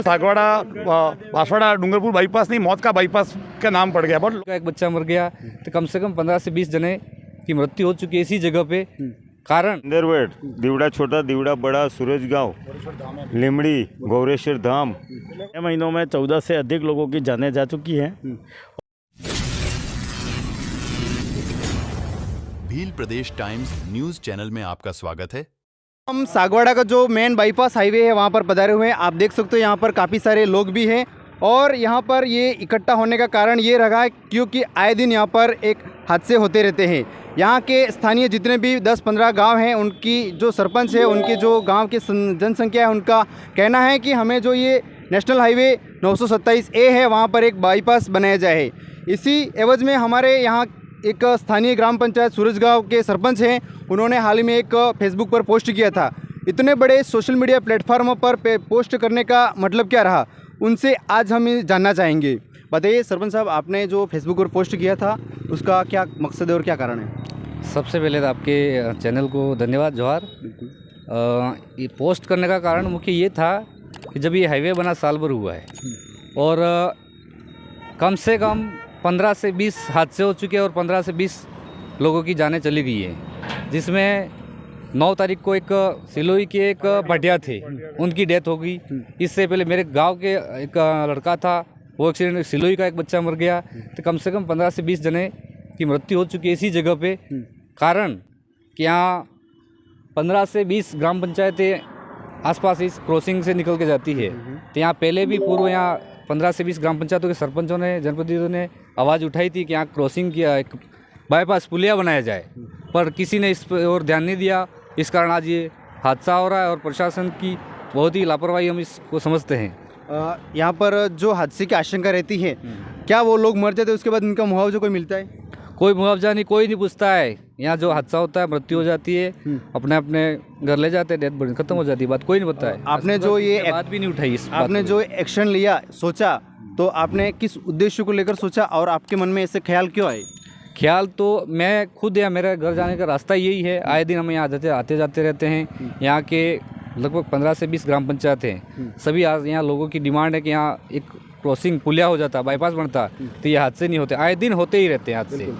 Sagwara Banswara Dungarpur bypass नहीं, मौत का बाईपास का नाम पड़ गया। बहुत एक बच्चा मर गया तो कम से कम 15 से 20 जने की मृत्यु हो चुकी है इसी जगह पे। कारण इंदरवेट, दीवड़ा छोटा, दीवड़ा बड़ा, सूरज गांव, लिमड़ी, गौरेश्वर धाम। 6 महीनों में 14 से अधिक लोगों की जानें जा चुकी हैं। भील प्रदेश टाइम्स न्यूज चैनल में आपका स्वागत है। हम सागवाड़ा का जो मेन बाईपास हाईवे है वहाँ पर पधारे हुए हैं। आप देख सकते हो यहाँ पर काफ़ी सारे लोग भी हैं और यहाँ पर ये इकट्ठा होने का कारण ये रहा है क्योंकि आए दिन यहाँ पर एक हादसे होते रहते हैं। यहाँ के स्थानीय जितने भी 10-15 गांव हैं, उनकी जो सरपंच है, उनके जो गांव की जनसंख्या है, उनका कहना है कि हमें जो ये नेशनल हाईवे 927A है वहाँ पर एक बाईपास बनाया जाए। इसी एवज में हमारे यहाँ एक स्थानीय ग्राम पंचायत सूरजगांव के सरपंच हैं, उन्होंने हाल ही में एक फेसबुक पर पोस्ट किया था। इतने बड़े सोशल मीडिया प्लेटफार्मों पर पोस्ट करने का मतलब क्या रहा, उनसे आज हम ये जानना चाहेंगे। बताइए सरपंच साहब, आपने जो फेसबुक पर पोस्ट किया था उसका क्या मकसद है और क्या कारण है? सबसे पहले तो आपके चैनल को धन्यवाद, जोहार। ये पोस्ट करने का कारण मुख्य ये था कि जब ये हाईवे बना साल भर हुआ है और कम से कम 15 से 20 हादसे हो चुके हैं और 15 से 20 लोगों की जानें चली गई है, जिसमें 9 तारीख को एक सिलोई के एक भाटिया थे, उनकी डेथ हो गई। इससे पहले मेरे गांव के एक लड़का था, वो एक्सीडेंट, सिलोई का एक बच्चा मर गया। तो कम से कम 15 से 20 जने की मृत्यु हो चुकी है इसी जगह पे। कारण कि यहाँ 15 से 20 ग्राम पंचायतें आसपास इस क्रॉसिंग से निकल के जाती है। तो यहाँ पहले भी पूर्व यहाँ 15 से 20 ग्राम पंचायतों के सरपंचों ने, जनप्रतिनिधियों ने आवाज़ उठाई थी कि यहाँ क्रॉसिंग किया, एक बाईपास पुलिया बनाया जाए, पर किसी ने इस पर और ध्यान नहीं दिया। इस कारण आज ये हादसा हो रहा है और प्रशासन की बहुत ही लापरवाही हम इसको समझते हैं। यहाँ पर जो हादसे की आशंका रहती है, क्या वो लोग मर जाते हैं उसके बाद इनका मुआवजा कोई मिलता है? कोई मुआवजा नहीं, कोई नहीं पूछता है। यहाँ जो हादसा होता है, मृत्यु हो जाती है, अपने अपने घर ले जाते हैं, डेथ बॉडी खत्म हो जाती है, बात कोई नहीं बताया। आपने जो ये बात भी नहीं उठाई इस आपने जो एक्शन लिया, सोचा, तो आपने किस उद्देश्य को लेकर सोचा और आपके मन में ऐसे ख्याल क्यों आए? ख्याल तो मैं खुद, या मेरे घर जाने का रास्ता यही है। आए दिन हम यहाँ आते जाते रहते हैं। यहाँ के लगभग 15 से 20 ग्राम पंचायत हैं, सभी यहाँ लोगों की डिमांड है कि यहाँ एक क्रॉसिंग पुलिया हो जाता, बाईपास बनता, तो ये हादसे नहीं होते। आए दिन होते ही रहते हैं हादसे।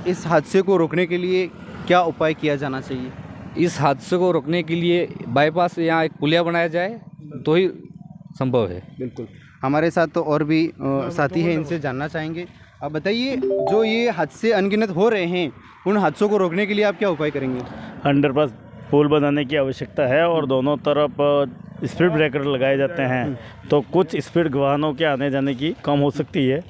इस हादसे को रोकने के लिए क्या उपाय किया जाना चाहिए? इस हादसे को रोकने के लिए बाईपास यहाँ एक पुलिया बनाया जाए तो ही संभव है। बिल्कुल। हमारे साथ तो और भी साथी हैं, इनसे जानना चाहेंगे। आप बताइए, जो ये हादसे अनगिनत हो रहे हैं, उन हादसों को रोकने के लिए आप क्या उपाय करेंगे? अंडरपास पुल बनाने की आवश्यकता है और दोनों तरफ स्पीड ब्रेकर लगाए जाते हैं, तो कुछ स्पीड वाहनों के आने जाने की कम हो सकती है।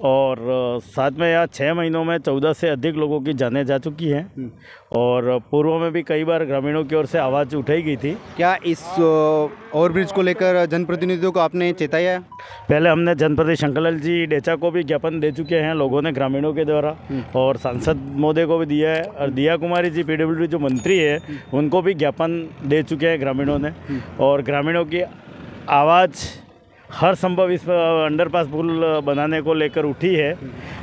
और साथ में यहाँ 6 महीनों में 14 से अधिक लोगों की जानें जा चुकी हैं और पूर्व में भी कई बार ग्रामीणों की ओर से आवाज़ उठाई गई थी। क्या इस ओवरब्रिज को लेकर जनप्रतिनिधियों को आपने चेताया? पहले हमने जनप्रति शंकरलाल जी डेचा को भी ज्ञापन दे चुके हैं लोगों ने, ग्रामीणों के द्वारा, और सांसद महोदय को भी दिया है, और दिया कुमारी जी PWD जो मंत्री है उनको भी ज्ञापन दे चुके हैं ग्रामीणों ने। और ग्रामीणों की आवाज़ हर संभव इस अंडरपास पुल बनाने को लेकर उठी है,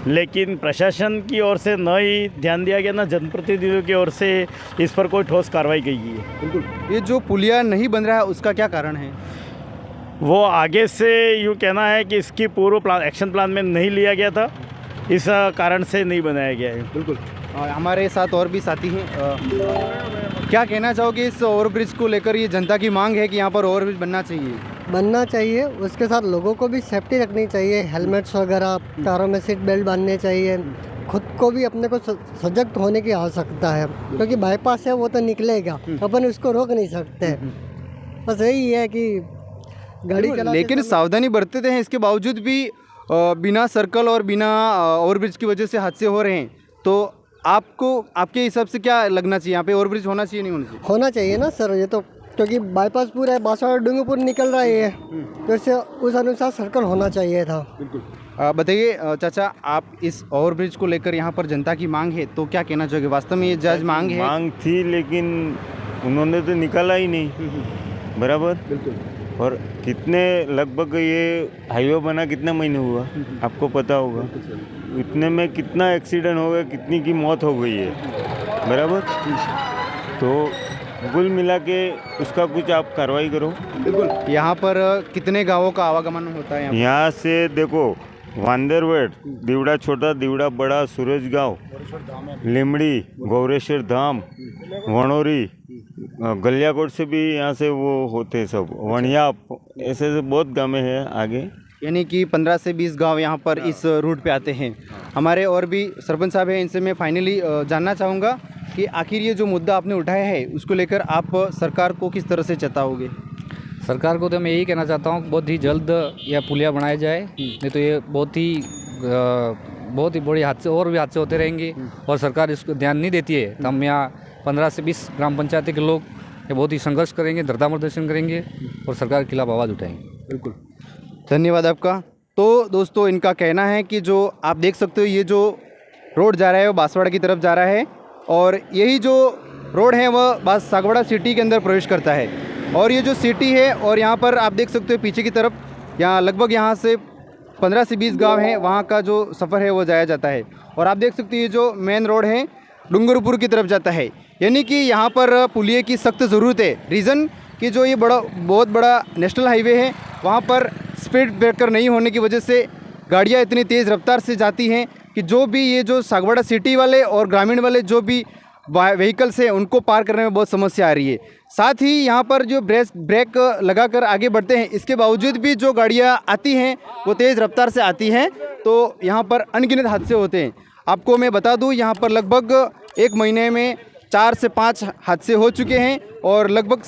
लेकिन प्रशासन की ओर से न ही ध्यान दिया गया, न जनप्रतिनिधियों की ओर से इस पर कोई ठोस कार्रवाई की गई है। बिल्कुल। ये जो पुलिया नहीं बन रहा है उसका क्या कारण है? वो आगे से यूँ कहना है कि इसकी पूर्व प्लान, एक्शन प्लान में नहीं लिया गया था, इस कारण से नहीं बनाया गया है। बिल्कुल। हमारे साथ और भी साथी हैं। क्या कहना चाहोगे इस ओवरब्रिज को लेकर? ये जनता की मांग है कि यहाँ पर ओवरब्रिज बनना चाहिए। उसके साथ लोगों को भी सेफ्टी रखनी चाहिए, हेलमेट्स वगैरह, कारों में सीट बेल्ट बांधने चाहिए। खुद को भी अपने को सजग होने की आवश्यकता है, क्योंकि बाईपास है वो तो निकलेगा, अपन उसको रोक नहीं सकते। बस यही है कि गाड़ी चला, लेकिन सावधानी बरतते हैं, इसके बावजूद भी बिना सर्कल और बिना ओवरब्रिज की वजह से हादसे हो रहे हैं। तो आपको, आपके हिसाब से क्या लगना चाहिए, यहाँ पे ओवरब्रिज होना चाहिए नहीं होना चाहिए? होना चाहिए ना सर, ये तो क्योंकि बाईपास पूरा है, बांसवाड़ा डूंगरपुर निकल रहा है, तो इससे उस अनुसार सर्कल होना चाहिए था। बिल्कुल। बताइए चाचा, आप इस ओवरब्रिज को लेकर, यहाँ पर जनता की मांग है, तो क्या कहना चाहोगे? वास्तव में ये जायज़ मांग है? मांग थी, लेकिन उन्होंने तो निकाला ही नहीं। बराबर। बिल्कुल। और कितने, लगभग ये हाईवे बना कितने महीने हुआ, आपको पता होगा। इतने में कितना एक्सीडेंट हो गया, कितनी की मौत हो गई है। बराबर। तो कुल मिला के उसका कुछ आप कार्रवाई करो। बिल्कुल। यहाँ पर कितने गांवों का आवागमन होता है यहाँ यहाँ से देखो वांदरवेट, दीवड़ा छोटा, दीवड़ा बड़ा, सूरज गांव, लिमड़ी, गौरेश्वर धाम, वणोरी, गलियाकोट से भी यहाँ से वो होते हैं सब, वणिया, ऐसे से बहुत गाँव हैं आगे। यानी कि 15 से 20 गांव यहाँ पर इस रूट पे आते हैं। हमारे और भी सरपंच साहब हैं, इनसे मैं फाइनली जानना चाहूँगा कि आखिर ये जो मुद्दा आपने उठाया है उसको लेकर आप सरकार को किस तरह से चेताओगे? सरकार को तो मैं यही कहना चाहता हूँ बहुत ही जल्द यह पुलिया बनाया जाए, नहीं तो ये बहुत ही बड़े हादसे और भी हादसे होते रहेंगे और सरकार इसको ध्यान नहीं देती है। तो हम यहाँ 15 से 20 ग्राम पंचायत के लोग ये बहुत ही संघर्ष करेंगे, धरना प्रदर्शन करेंगे और सरकार के खिलाफ आवाज़ उठाएंगे। बिल्कुल, धन्यवाद आपका। तो दोस्तों, इनका कहना है कि जो आप देख सकते हो ये जो रोड जा रहा है वो बांसवाड़ा की तरफ जा रहा है और यही जो रोड है वह सागवाड़ा सिटी के अंदर प्रवेश करता है और ये जो सिटी है और यहाँ पर आप देख सकते हो पीछे की तरफ यहाँ लगभग यहाँ से 15 से 20 गांव हैं, वहाँ का जो सफ़र है वो जाया जाता है और आप देख सकते हो ये जो मेन रोड है डूंगरपुर की तरफ जाता है। यानी कि यहाँ पर पुलिये की सख्त ज़रूरत है। रीज़न कि जो ये बहुत बड़ा नेशनल हाईवे है, वहाँ पर स्पीड ब्रेकर नहीं होने की वजह से गाड़ियाँ इतनी तेज़ रफ्तार से जाती हैं कि जो भी ये जो सागवाड़ा सिटी वाले और ग्रामीण वाले जो भी व्हीकल्स हैं उनको पार करने में बहुत समस्या आ रही है। साथ ही यहाँ पर जो ब्रेक लगाकर आगे बढ़ते हैं, इसके बावजूद भी जो गाड़ियाँ आती हैं वो तेज़ रफ्तार से आती हैं, तो यहाँ पर अनगिनत हादसे होते हैं। आपको मैं बता दूँ यहाँ पर लगभग 1 महीने में 4 से 5 हादसे हो चुके हैं और लगभग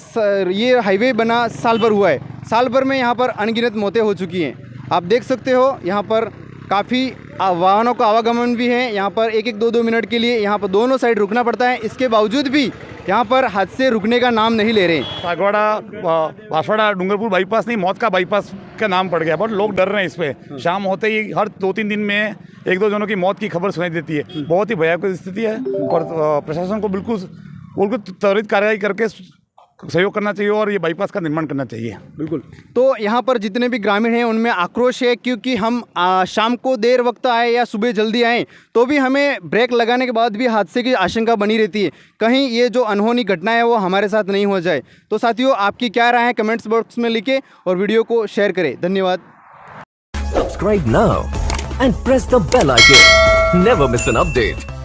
ये हाईवे बना साल भर हुआ है। साल भर में यहाँ पर अनगिनत मौतें हो चुकी हैं। आप देख सकते हो यहाँ पर काफ़ी वाहनों का आवागमन भी है। यहाँ पर 1-1, 2-2 मिनट के लिए यहाँ पर दोनों साइड रुकना पड़ता है। इसके बावजूद भी यहाँ पर हादसे रुकने का नाम नहीं ले रहे। सागवाड़ा बांसवाड़ा डूंगरपुर बाईपास नहीं, मौत का बाईपास का नाम पड़ गया। बहुत लोग डर रहे हैं इस पे। शाम होते ही हर 2-3 दिन में 1-2 जनों की मौत की खबर सुनाई देती है। बहुत ही भयावह स्थिति है और प्रशासन को बिल्कुल त्वरित कार्रवाई करके सहयोग करना चाहिए और ये बाईपास का निर्माण करना चाहिए। बिल्कुल। तो यहाँ पर जितने भी ग्रामीण हैं उनमें आक्रोश है, क्योंकि हम शाम को देर वक्त आए या सुबह जल्दी आए तो भी हमें ब्रेक लगाने के बाद भी हादसे की आशंका बनी रहती है, कहीं ये जो अनहोनी घटना है वो हमारे साथ नहीं हो जाए। तो साथियों, आपकी क्या राय है कमेंट्स बॉक्स में लिखें और वीडियो को शेयर करें। धन्यवाद। Subscribe now and press the bell icon. Never miss an update.